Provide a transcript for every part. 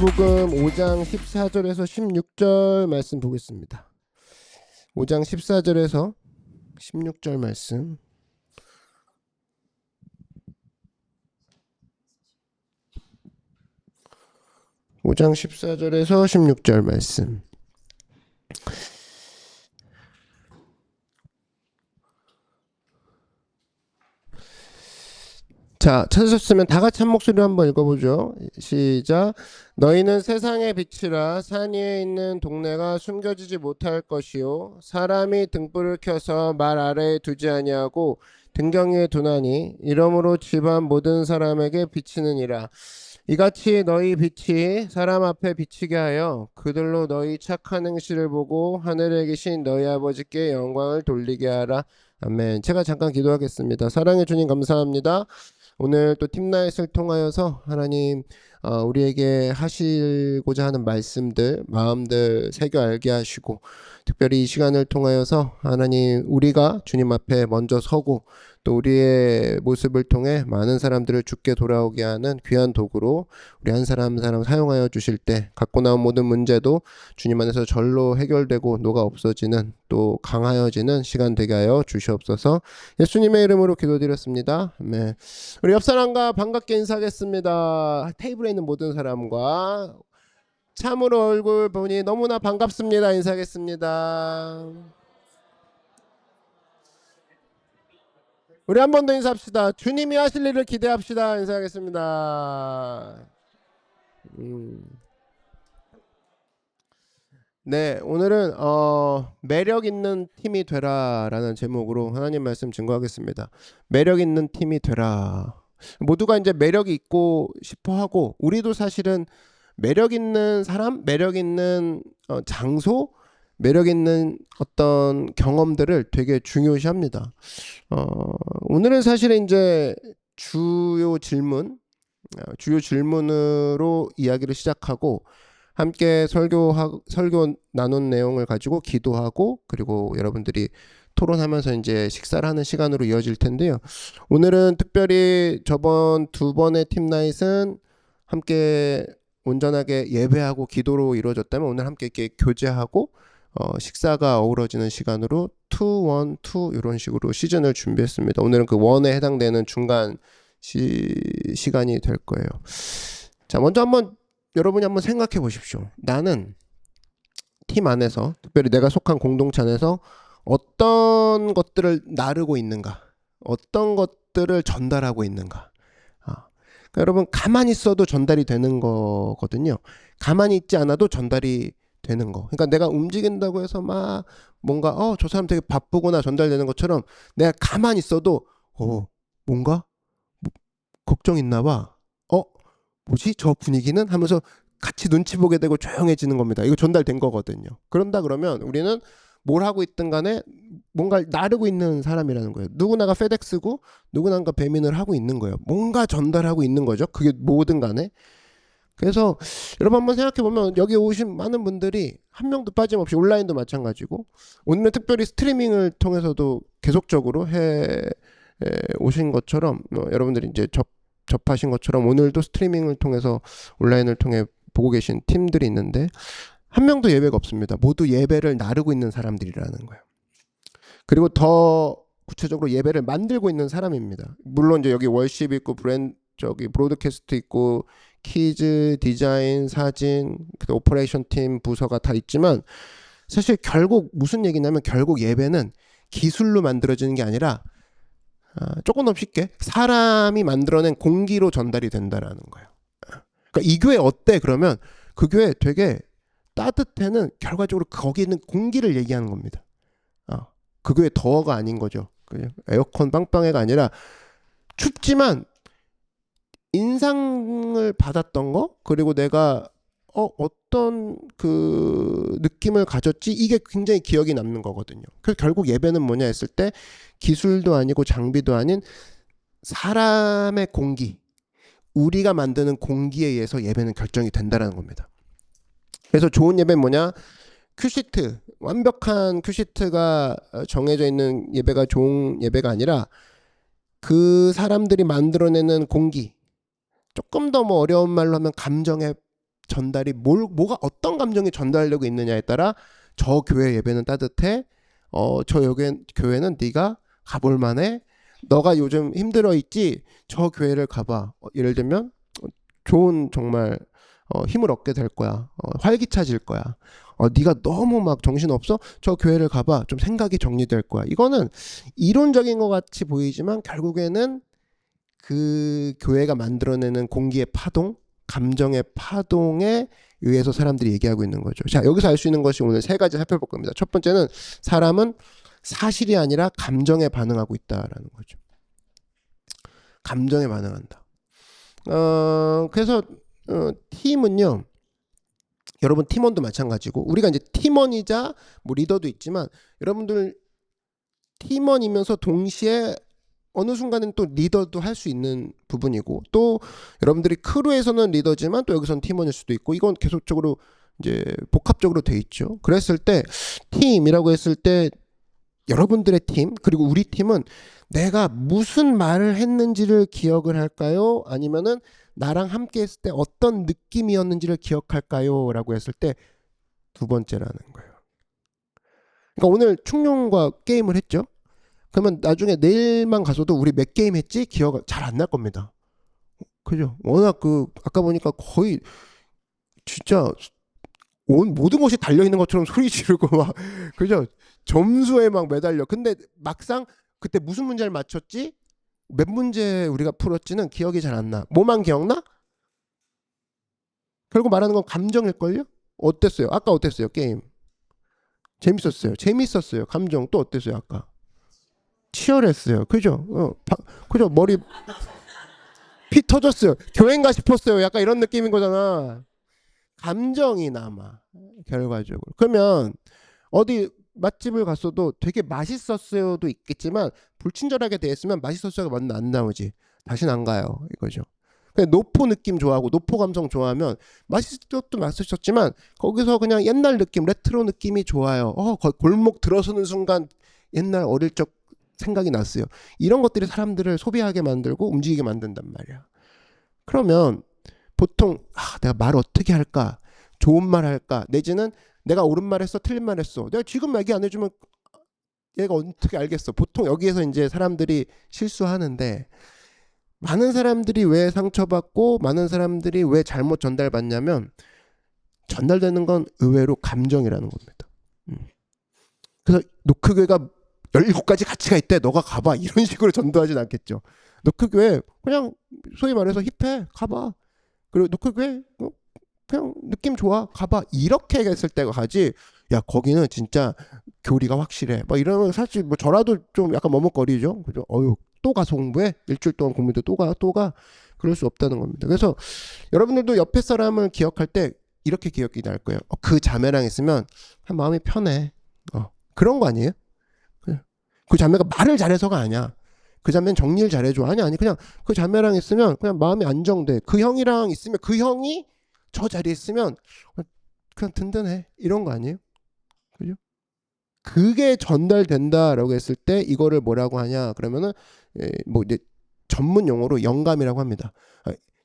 마태복음 5장 14절에서 16절 말씀 보겠습니다. 5장 14절에서 16절 말씀. (5장 14절에서 16절) 말씀. 자, 찾으셨으면 다 같이 한 목소리로 한번 읽어보죠. 시작. 너희는 세상의 빛이라. 산 위에 있는 동네가 숨겨지지 못할 것이요, 사람이 등불을 켜서 말 아래에 두지 아니하고 등경 위에 두나니 이러므로 집안 모든 사람에게 비치느니라. 이같이 너희 빛이 사람 앞에 비치게 하여 그들로 너희 착한 행실을 보고 하늘에 계신 너희 아버지께 영광을 돌리게 하라. 아멘. 제가 잠깐 기도하겠습니다. 사랑의 주님, 감사합니다. 오늘 또 팀나잇을 통하여서 하나님 우리에게 하시고자 하는 말씀들, 마음들 새겨 알게 하시고, 특별히 이 시간을 통하여서 하나님 우리가 주님 앞에 먼저 서고 또 우리의 모습을 통해 많은 사람들을 주께 돌아오게 하는 귀한 도구로 우리 한 사람 한 사람 사용하여 주실 때 갖고 나온 모든 문제도 주님 안에서 절로 해결되고 녹아 없어지는, 또 강하여지는 시간 되게 하여 주시옵소서. 예수님의 이름으로 기도드렸습니다. 네. 우리 옆 사람과 반갑게 인사하겠습니다. 테이블에 있는 모든 사람과 참으로 얼굴 보니 너무나 반갑습니다. 인사하겠습니다. 우리 한 번 더 인사합시다. 주님이 하실 일을 기대합시다. 인사하겠습니다. 네, 오늘은 매력 있는 팀이 되라라는 제목으로 하나님 말씀 증거하겠습니다. 매력 있는 팀이 되라. 모두가 이제 매력이 있고 싶어 하고, 우리도 사실은 매력 있는 사람, 매력 있는 장소, 매력 있는 어떤 경험들을 되게 중요시합니다. 오늘은 사실 이제 주요 질문으로 이야기를 시작하고 함께 설교 나눈 내용을 가지고 기도하고, 그리고 여러분들이 토론하면서 이제 식사를 하는 시간으로 이어질 텐데요. 오늘은 특별히 저번 두 번의 팀나잇은 함께 온전하게 예배하고 기도로 이루어졌다면, 오늘 함께 이렇게 교제하고 식사가 어우러지는 시간으로 2, 1, 2 이런 식으로 시즌을 준비했습니다. 오늘은 그 1에 해당되는 중간 시간이 될 거예요. 자, 먼저 여러분이 한번 생각해 보십시오. 나는 팀 안에서, 특별히 내가 속한 공동체 안에서 어떤 것들을 나르고 있는가, 어떤 것들을 전달하고 있는가. 그러니까 여러분, 가만히 있어도 전달이 되는 거거든요. 가만히 있지 않아도 전달이 되는 거. 그러니까 내가 움직인다고 해서 막 뭔가 저 사람 되게 바쁘구나 전달되는 것처럼, 내가 가만히 있어도 뭔가 걱정 있나 봐. 뭐지 저 분위기는 하면서 같이 눈치 보게 되고 조용해지는 겁니다. 이거 전달된 거거든요. 그런다 그러면 우리는 뭘 하고 있든 간에 뭔가를 나르고 있는 사람이라는 거예요. 누구나가 페덱스고 누구나가 배민을 하고 있는 거예요. 뭔가 전달하고 있는 거죠. 그게 뭐든 간에. 그래서 여러분 한번 생각해보면 여기 오신 많은 분들이 한 명도 빠짐없이, 온라인도 마찬가지고 오늘은 특별히 스트리밍을 통해서도 계속적으로 오신 것처럼, 여러분들이 이제 접하신 것처럼 오늘도 스트리밍을 통해서, 온라인을 통해 보고 계신 팀들이 있는데 한 명도 예배가 없습니다. 모두 예배를 나르고 있는 사람들이라는 거예요. 그리고 더 구체적으로 예배를 만들고 있는 사람입니다. 물론 이제 여기 월십 있고 브로드캐스트 있고 키즈, 디자인, 사진, 오퍼레이션 팀 부서가 다 있지만, 사실 결국 무슨 얘기냐면, 결국 예배는 기술로 만들어지는 게 아니라 조금 더 쉽게 사람이 만들어낸 공기로 전달이 된다라는 거예요. 그러니까 이 교회 어때? 그러면 그 교회 되게 따뜻해는 결과적으로 거기 있는 공기를 얘기하는 겁니다. 그 교회 더워가 아닌 거죠. 에어컨 빵빵해가 아니라 춥지만 인상을 받았던 거, 그리고 내가 어떤 그 느낌을 가졌지, 이게 굉장히 기억이 남는 거거든요. 그래서 결국 예배는 뭐냐 했을 때 기술도 아니고 장비도 아닌 사람의 공기, 우리가 만드는 공기에 의해서 예배는 결정이 된다는 겁니다. 그래서 좋은 예배는 뭐냐? 큐시트, 완벽한 큐시트가 정해져 있는 예배가 좋은 예배가 아니라 그 사람들이 만들어내는 공기, 조금 더 뭐 어려운 말로 하면 감정의 전달이 뭐가 어떤 감정이 전달되고 있느냐에 따라 저 교회 예배는 따뜻해. 저 교회는 네가 가볼 만해. 너가 요즘 힘들어 있지? 저 교회를 가봐. 예를 들면 좋은 정말 힘을 얻게 될 거야. 활기차질 거야. 네가 너무 막 정신없어? 저 교회를 가봐. 좀 생각이 정리될 거야. 이거는 이론적인 것 같이 보이지만 결국에는 그 교회가 만들어내는 공기의 파동, 감정의 파동에 의해서 사람들이 얘기하고 있는 거죠. 자, 여기서 알 수 있는 것이 오늘 세 가지 살펴볼 겁니다. 첫 번째는 사람은 사실이 아니라 감정에 반응하고 있다라는 거죠. 감정에 반응한다. 그래서 팀은요. 여러분 팀원도 마찬가지고 우리가 이제 팀원이자 뭐 리더도 있지만 여러분들 팀원이면서 동시에 어느 순간은 또 리더도 할 수 있는 부분이고 또 여러분들이 크루에서는 리더지만 또 여기서는 팀원일 수도 있고 이건 계속적으로 이제 복합적으로 돼 있죠. 그랬을 때 팀이라고 했을 때 여러분들의 팀 그리고 우리 팀은 내가 무슨 말을 했는지를 기억을 할까요? 아니면은 나랑 함께 했을 때 어떤 느낌이었는지를 기억할까요? 라고 했을 때 두 번째라는 거예요. 그러니까 오늘 충룡과 게임을 했죠. 그러면 나중에 내일만 가서도 우리 몇 게임 했지? 기억 잘 안 날 겁니다. 그죠? 워낙 아까 보니까 거의 진짜 모든 것이 달려있는 것처럼 소리 지르고 막 그죠? 점수에 막 매달려. 근데 막상 그때 무슨 문제를 맞췄지? 몇 문제 우리가 풀었지는 기억이 잘 안 나. 뭐만 기억나? 결국 말하는 건 감정일걸요? 어땠어요? 아까 어땠어요? 게임 재밌었어요. 재밌었어요. 감정 또 어땠어요? 아까 치열했어요. 그죠? 그죠? 머리 피 터졌어요. 교회인가 싶었어요. 약간 이런 느낌인 거잖아. 감정이 남아 결과적으로. 그러면 어디 맛집을 갔어도 되게 맛있었어요도 있겠지만 불친절하게 대했으면 맛있었어요가 맞나 안 나오지. 다시는 안 가요. 이거죠. 그냥 노포 느낌 좋아하고 노포 감성 좋아하면 맛있었도 맛있었지만 거기서 그냥 옛날 느낌 레트로 느낌이 좋아요. 골목 들어서는 순간 옛날 어릴 적 생각이 났어요. 이런 것들이 사람들을 소비하게 만들고 움직이게 만든단 말이야. 그러면 보통 내가 말 어떻게 할까? 좋은 말 할까? 내지는 내가 옳은 말 했어? 틀린 말 했어? 내가 지금 얘기 안 해주면 얘가 어떻게 알겠어? 보통 여기에서 이제 사람들이 실수하는데 많은 사람들이 왜 상처받고 많은 사람들이 왜 잘못 전달받냐면 전달되는 건 의외로 감정이라는 겁니다. 그래서 노크교회가 17가지 가치가 있대. 너가 가봐. 이런 식으로 전도하진 않겠죠. 노크교회 그냥 소위 말해서 힙해. 가봐. 그리고 노크교회 그냥 느낌 좋아. 가봐. 이렇게 했을 때가 가지. 야 거기는 진짜 교리가 확실해. 막 이러면 사실 뭐 저라도 좀 약간 머뭇거리죠. 그죠? 또 가서 공부해? 일주일 동안 공부도 또 가? 그럴 수 없다는 겁니다. 그래서 여러분들도 옆에 사람을 기억할 때 이렇게 기억이 날 거예요. 그 자매랑 있으면 마음이 편해. 그런 거 아니에요? 그 자매가 말을 잘해서가 아니야. 그 자매는 정리를 잘해줘. 아니 그냥 그 자매랑 있으면 그냥 마음이 안정돼. 그 형이랑 있으면 그 형이 저 자리에 있으면 그냥 든든해. 이런 거 아니에요? 그죠? 그게 전달된다라고 했을 때 이거를 뭐라고 하냐 그러면은 뭐 이제 전문 용어로 영감이라고 합니다.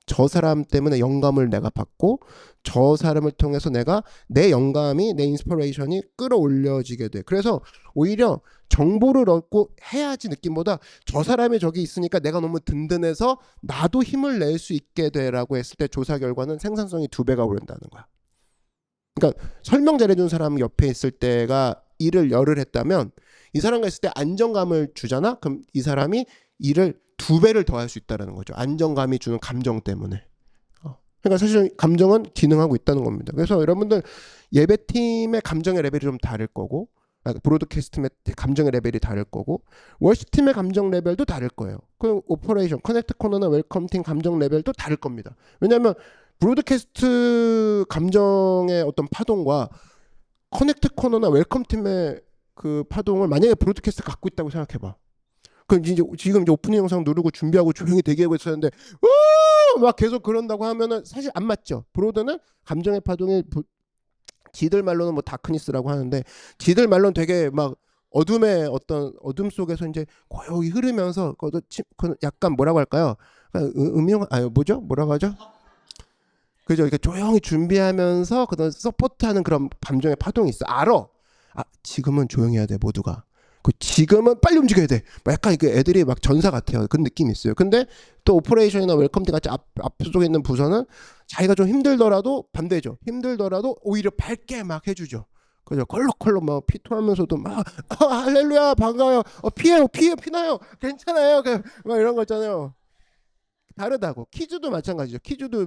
저 사람 때문에 영감을 내가 받고 저 사람을 통해서 내가 내 영감이 내 인스피레이션이 끌어올려지게 돼. 그래서 오히려 정보를 얻고 해야지 느낌보다 저 사람이 저기 있으니까 내가 너무 든든해서 나도 힘을 낼 수 있게 돼라고 했을 때 조사 결과는 생산성이 2배가 오른다는 거야. 그러니까 설명 잘해준 사람 옆에 있을 때가 일을 열을 했다면 이 사람과 있을 때 안정감을 주잖아. 그럼 이 사람이 일을 2배를 더 할 수 있다는 거죠. 안정감이 주는 감정 때문에. 그러니까 사실 감정은 기능하고 있다는 겁니다. 그래서 여러분들 예배팀의 감정의 레벨이 좀 다를 거고 브로드캐스트의 감정의 레벨이 다를 거고 월시팀의 감정 레벨도 다를 거예요. 그 오퍼레이션, 커넥트 코너나 웰컴팀 감정 레벨도 다를 겁니다. 왜냐하면 브로드캐스트 감정의 어떤 파동과 커넥트 코너나 웰컴팀의 그 파동을 만약에 브로드캐스트 갖고 있다고 생각해봐. 그럼 이제 지금 이제 오프닝 영상 누르고 준비하고 조용히 대기하고 있었는데 막 계속 그런다고 하면은 사실 안 맞죠. 브로드는 감정의 파동이 지들 말로는 뭐 다크니스라고 하는데 지들 말로는 되게 막 어둠의 어떤 어둠 속에서 이제 고요히 흐르면서 약간 뭐라고 할까요? 뭐죠? 뭐라고 하죠? 그죠? 이렇게 조용히 준비하면서 그다음 서포트하는 그런 감정의 파동이 있어. 알아. 아, 지금은 조용히 해야 돼, 모두가. 그 지금은 빨리 움직여야 돼. 막 약간 이게 애들이 막 전사 같아요. 그런 느낌이 있어요. 근데 또 오퍼레이션이나 웰컴팀 같이 앞쪽에 있는 부서는 자기가 좀 힘들더라도 반대죠. 힘들더라도 오히려 밝게 막 해주죠. 그죠? 컬럭컬럭 막 피토하면서도 막 할렐루야 반가워요. 피해요 피나요. 괜찮아요. 막 이런 거 있잖아요. 다르다고. 퀴즈도 마찬가지죠. 퀴즈도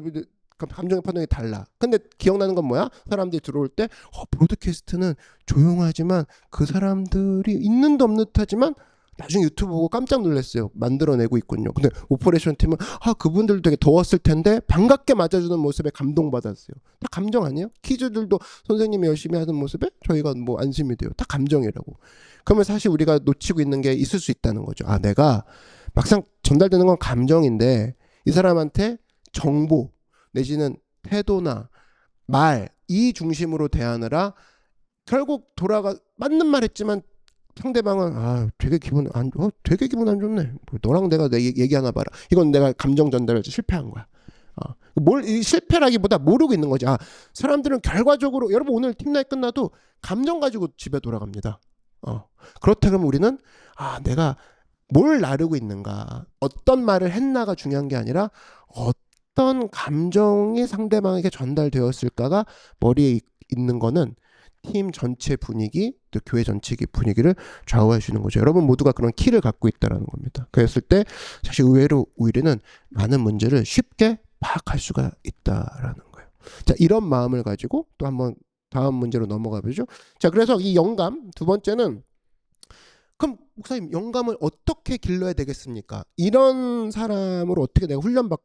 감정의 파동이 달라. 근데 기억나는 건 뭐야? 사람들이 들어올 때 브로드캐스트는 조용하지만 그 사람들이 있는 듯 없는 듯하지만 나중에 유튜브 보고 깜짝 놀랐어요. 만들어내고 있군요. 근데 오퍼레이션 팀은 그분들 되게 더웠을 텐데 반갑게 맞아주는 모습에 감동받았어요. 다 감정 아니에요? 퀴즈들도 선생님이 열심히 하는 모습에 저희가 뭐 안심이 돼요. 다 감정이라고. 그러면 사실 우리가 놓치고 있는 게 있을 수 있다는 거죠. 내가 막상 전달되는 건 감정인데 이 사람한테 정보 내지는 태도나 말 이 중심으로 대하느라 결국 맞는 말 했지만 상대방은 되게 기분 안 좋네. 너랑 내가 얘기하나 봐라. 이건 내가 감정 전달을 실패한 거야. 실패라기보다 모르고 있는 거지. 사람들은 결과적으로 여러분 오늘 팀나잇 끝나도 감정 가지고 집에 돌아갑니다. 그렇다 그러면 우리는 내가 뭘 나르고 있는가, 어떤 말을 했나가 중요한 게 아니라 어떤 감정이 상대방에게 전달되었을까가 머리에 있는 거는 팀 전체 분위기, 또 교회 전체 분위기를 좌우할 수 있는 거죠. 여러분 모두가 그런 키를 갖고 있다는 겁니다. 그랬을 때 사실 의외로 우리는 많은 문제를 쉽게 파악할 수가 있다라는 거예요. 자, 이런 마음을 가지고 또 한번 다음 문제로 넘어가 보죠. 자, 그래서 이 영감 두 번째는 그럼 목사님 영감을 어떻게 길러야 되겠습니까? 이런 사람으로 어떻게 내가 훈련받기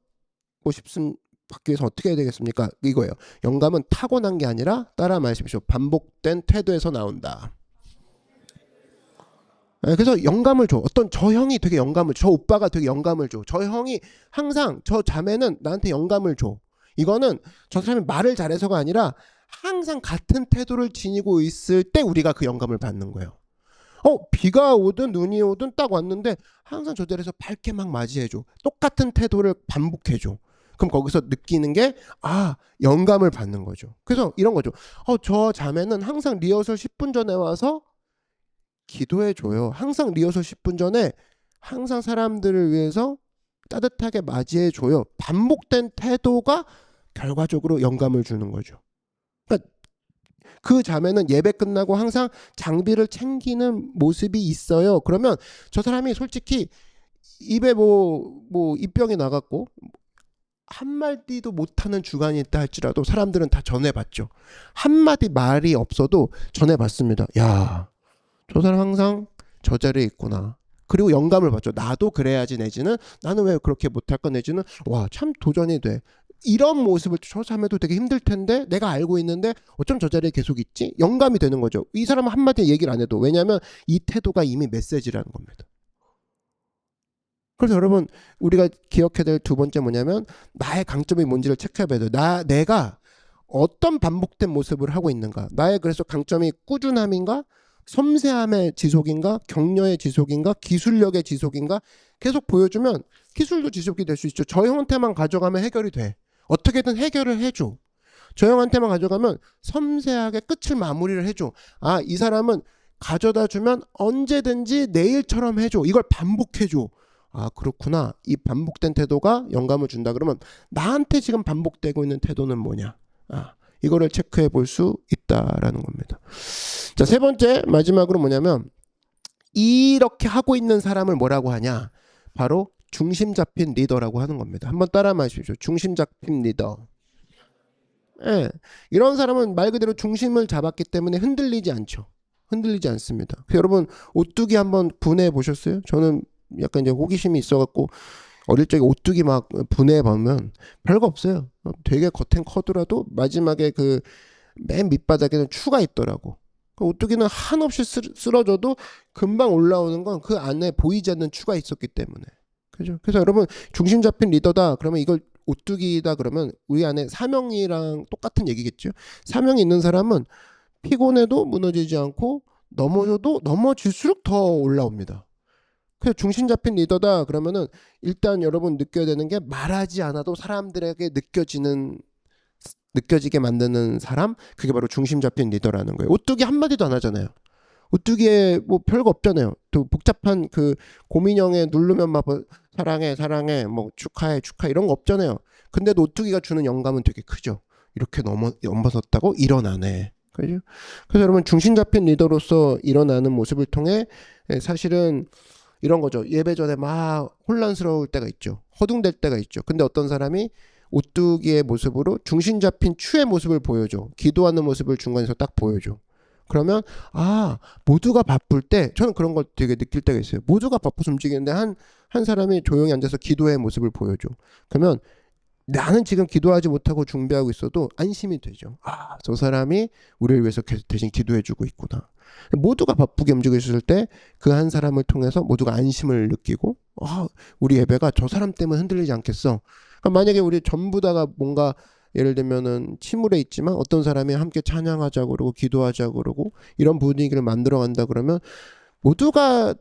위해서 어떻게 해야 되겠습니까? 이거예요. 영감은 타고난 게 아니라 따라 말씀하십시오. 반복된 태도에서 나온다. 그래서 영감을 줘. 저 형이 되게 영감을 줘. 저 오빠가 되게 영감을 줘. 저 형이 항상 저 자매는 나한테 영감을 줘. 이거는 저 사람이 말을 잘해서가 아니라 항상 같은 태도를 지니고 있을 때 우리가 그 영감을 받는 거예요. 비가 오든 눈이 오든 딱 왔는데 항상 저 자리에서 밝게 막 맞이해줘. 똑같은 태도를 반복해줘. 그럼 거기서 느끼는 게 영감을 받는 거죠. 그래서 이런 거죠. 저 자매는 항상 리허설 10분 전에 와서 기도해줘요. 항상 리허설 10분 전에 항상 사람들을 위해서 따뜻하게 맞이해줘요. 반복된 태도가 결과적으로 영감을 주는 거죠. 그러니까 그 자매는 예배 끝나고 항상 장비를 챙기는 모습이 있어요. 그러면 저 사람이 솔직히 입에 입병이 나갔고 한마디도 못하는 주간이 있다 할지라도 사람들은 다 전해봤죠. 한마디 말이 없어도 전해봤습니다. 야, 저 사람 항상 저 자리에 있구나. 그리고 영감을 받죠. 나도 그래야지 내지는 나는 왜 그렇게 못할까 내지는 와, 참 도전이 돼. 이런 모습을 저 자매도 되게 힘들 텐데 내가 알고 있는데 어쩜 저 자리에 계속 있지? 영감이 되는 거죠. 이 사람은 한마디 얘기를 안 해도. 왜냐하면 이 태도가 이미 메시지라는 겁니다. 그래서 여러분 우리가 기억해야 될 두 번째 뭐냐면 나의 강점이 뭔지를 체크해봐야 돼요. 내가 어떤 반복된 모습을 하고 있는가. 나의 그래서 강점이 꾸준함인가, 섬세함의 지속인가, 격려의 지속인가, 기술력의 지속인가 계속 보여주면 기술도 지속이 될 수 있죠. 저 형한테만 가져가면 해결이 돼. 어떻게든 해결을 해줘. 저 형한테만 가져가면 섬세하게 끝을 마무리를 해줘. 이 사람은 가져다 주면 언제든지 내일처럼 해줘. 이걸 반복해줘. 그렇구나. 이 반복된 태도가 영감을 준다. 그러면 나한테 지금 반복되고 있는 태도는 뭐냐? 이거를 체크해 볼 수 있다라는 겁니다. 자, 세 번째 마지막으로 뭐냐면 이렇게 하고 있는 사람을 뭐라고 하냐? 바로 중심 잡힌 리더라고 하는 겁니다. 한번 따라 마십시오. 중심 잡힌 리더. 이런 사람은 말 그대로 중심을 잡았기 때문에 흔들리지 않죠. 흔들리지 않습니다. 여러분 오뚜기 한번 분해해 보셨어요? 저는 약간 이제 호기심이 있어갖고 어릴 적에 오뚜기 막 분해해 보면 별거 없어요. 되게 겉엔 커더라도 마지막에 그 맨 밑바닥에는 추가 있더라고. 오뚜기는 한없이 쓰러져도 금방 올라오는 건 그 안에 보이지 않는 추가 있었기 때문에. 그죠? 그래서 여러분 중심 잡힌 리더다 그러면 이걸 오뚜기다 그러면 우리 안에 사명이랑 똑같은 얘기겠죠. 사명이 있는 사람은 피곤해도 무너지지 않고 넘어져도 넘어질수록 더 올라옵니다. 그래서 중심 잡힌 리더다 그러면은 일단 여러분 느껴야 되는 게 말하지 않아도 사람들에게 느껴지는 느껴지게 만드는 사람, 그게 바로 중심 잡힌 리더라는 거예요. 오뚜기 한마디도 안 하잖아요. 오뚜기에 뭐 별거 없잖아요. 또 복잡한 그 고민형에 누르면 막 뭐 사랑해 사랑해 뭐 축하해 축하 이런 거 없잖아요. 근데도 오뚜기가 주는 영감은 되게 크죠. 이렇게 넘어섰다고 일어나네. 그죠? 그래서 여러분 중심 잡힌 리더로서 일어나는 모습을 통해 사실은 이런 거죠. 예배 전에 막 혼란스러울 때가 있죠. 허둥댈 때가 있죠. 근데 어떤 사람이 오뚜기의 모습으로 중심 잡힌 추의 모습을 보여줘. 기도하는 모습을 중간에서 딱 보여줘. 그러면 모두가 바쁠 때 저는 그런 걸 되게 느낄 때가 있어요. 모두가 바빠서 움직이는데 한 사람이 조용히 앉아서 기도의 모습을 보여줘. 그러면 나는 지금 기도하지 못하고 준비하고 있어도 안심이 되죠. 저 사람이 우리를 위해서 대신 기도해주고 있구나. 모두가 바쁘게 움직여 있을 때 그 한 사람을 통해서 모두가 안심을 느끼고 우리 예배가 저 사람 때문에 흔들리지 않겠어. 그러니까 만약에 우리 전부 다가 뭔가 예를 들면은 침울해 있지만 어떤 사람이 함께 찬양하자 그러고 기도하자 그러고 이런 분위기를 만들어 간다 그러면 모두가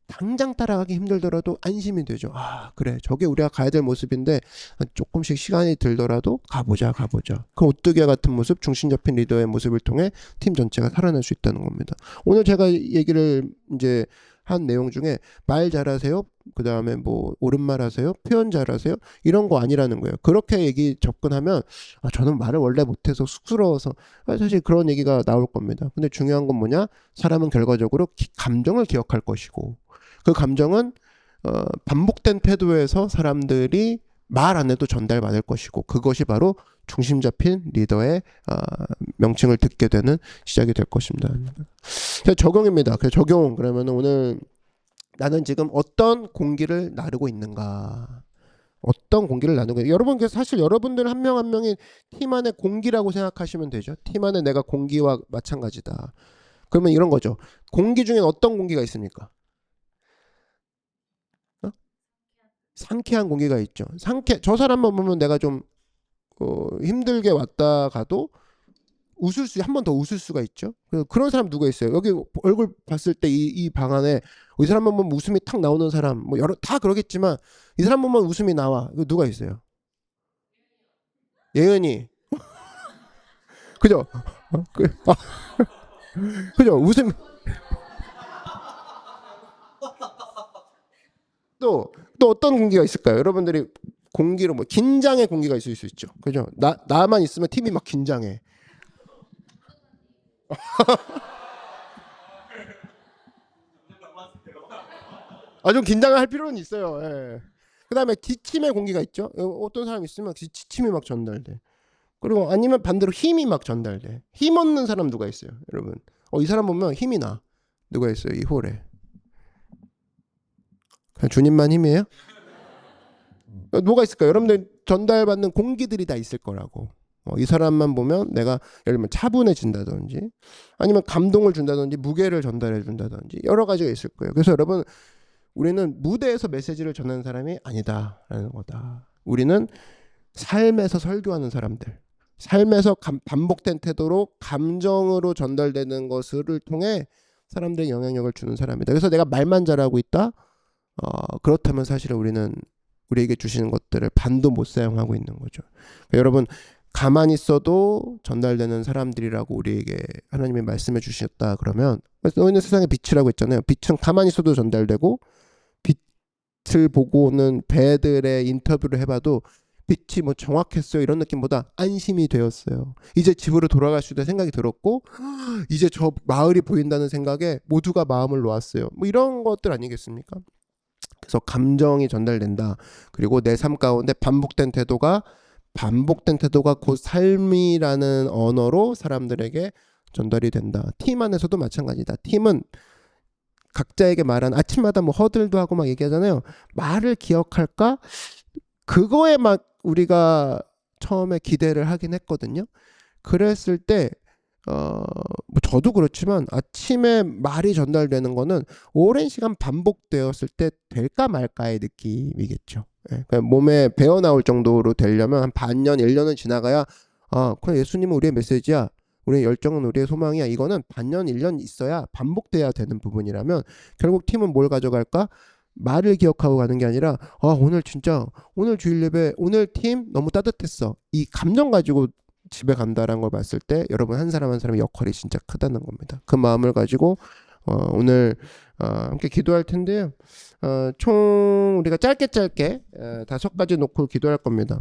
당장 따라가기 힘들더라도 안심이 되죠. 그래 저게 우리가 가야 될 모습인데 조금씩 시간이 들더라도 가보자. 그 오뚜기와 같은 모습, 중심 잡힌 리더의 모습을 통해 팀 전체가 살아날 수 있다는 겁니다. 오늘 제가 얘기를 이제 한 내용 중에 말 잘하세요, 그 다음에 뭐 옳은 말 하세요, 표현 잘하세요 이런 거 아니라는 거예요. 그렇게 접근하면 저는 말을 원래 못해서 쑥스러워서 사실 그런 얘기가 나올 겁니다. 근데 중요한 건 뭐냐? 사람은 결과적으로 감정을 기억할 것이고 그 감정은 반복된 태도에서 사람들이 말 안 해도 전달받을 것이고 그것이 바로 중심 잡힌 리더의 명칭을 듣게 되는 시작이 될 것입니다. 적용입니다. 적용 그러면 오늘 나는 지금 어떤 공기를 나르고 있는가? 어떤 공기를 나누고 있는가? 여러분 사실 여러분들 한 명 한 명이 팀 안의 공기라고 생각하시면 되죠. 팀 안에 내가 공기와 마찬가지다. 그러면 이런 거죠. 공기 중에 어떤 공기가 있습니까? 상쾌한 공기가 있죠. 저 사람만 보면 내가 좀 힘들게 왔다 가도 한 번 더 웃을 수가 있죠. 그런 사람 누가 있어요? 여기 얼굴 봤을 때 이 방 안에 이 사람만 보면 웃음이 탁 나오는 사람 뭐 다 그러겠지만 이 사람 보면 웃음이 나와. 이거 누가 있어요? 예은이. 그죠? 그죠? 웃음. 또 어떤 공기가 있을까요? 여러분들이 공기로 뭐 긴장의 공기가 있을 수 있죠. 그죠? 나만 있으면 팀이 막 긴장해. 좀 긴장을 할 필요는 있어요. 예. 그다음에 기침의 공기가 있죠. 어떤 사람 있으면 기침이 막 전달돼. 그리고 아니면 반대로 힘이 막 전달돼. 힘 얻는 사람 누가 있어요, 여러분? 이 사람 보면 힘이 나. 누가 있어요, 이 홀에? 그냥 주님만 힘이에요? 뭐가 있을까요? 여러분들 전달받는 공기들이 다 있을 거라고. 이 사람만 보면 내가 예를 들면 차분해진다든지 아니면 감동을 준다든지 무게를 전달해 준다든지 여러 가지가 있을 거예요. 그래서 여러분 우리는 무대에서 메시지를 전하는 사람이 아니다라는 거다. 우리는 삶에서 설교하는 사람들, 삶에서 반복된 태도로 감정으로 전달되는 것을 통해 사람들에게 영향력을 주는 사람이다. 그래서 내가 말만 잘하고 있다? 그렇다면 사실은 우리는 우리에게 주시는 것들을 반도 못 사용하고 있는 거죠. 그러니까 여러분 가만히 있어도 전달되는 사람들이라고 우리에게 하나님이 말씀해 주셨다 그러면 너희는 세상의 빛이라고 했잖아요. 빛은 가만히 있어도 전달되고 빛을 보고 오는 배들의 인터뷰를 해봐도 빛이 뭐 정확했어요 이런 느낌보다 안심이 되었어요. 이제 집으로 돌아갈 수 있다는 생각이 들었고 이제 저 마을이 보인다는 생각에 모두가 마음을 놓았어요. 뭐 이런 것들 아니겠습니까? 그래서 감정이 전달된다. 그리고 내 삶 가운데 반복된 태도가 곧 삶이라는 언어로 사람들에게 전달이 된다. 팀 안에서도 마찬가지다. 팀은 각자에게 말한 아침마다 뭐 허들도 하고 막 얘기하잖아요. 말을 기억할까? 그거에 막 우리가 처음에 기대를 하긴 했거든요. 그랬을 때 뭐 저도 그렇지만 아침에 말이 전달되는 거는 오랜 시간 반복되었을 때 될까 말까의 느낌이겠죠. 예, 그러니까 몸에 배어 나올 정도로 되려면 한 반년, 1년은 지나가야 그냥 예수님은 우리의 메시지야. 우리의 열정은 우리의 소망이야. 이거는 반년, 1년 있어야 반복돼야 되는 부분이라면 결국 팀은 뭘 가져갈까? 말을 기억하고 가는 게 아니라 오늘 진짜 오늘 주일 예배 오늘 팀 너무 따뜻했어. 이 감정 가지고 집에 간다라는 걸 봤을 때 여러분 한 사람 한 사람의 역할이 진짜 크다는 겁니다. 그 마음을 가지고 오늘 함께 기도할 텐데요. 총 우리가 짧게 5가지 놓고 기도할 겁니다.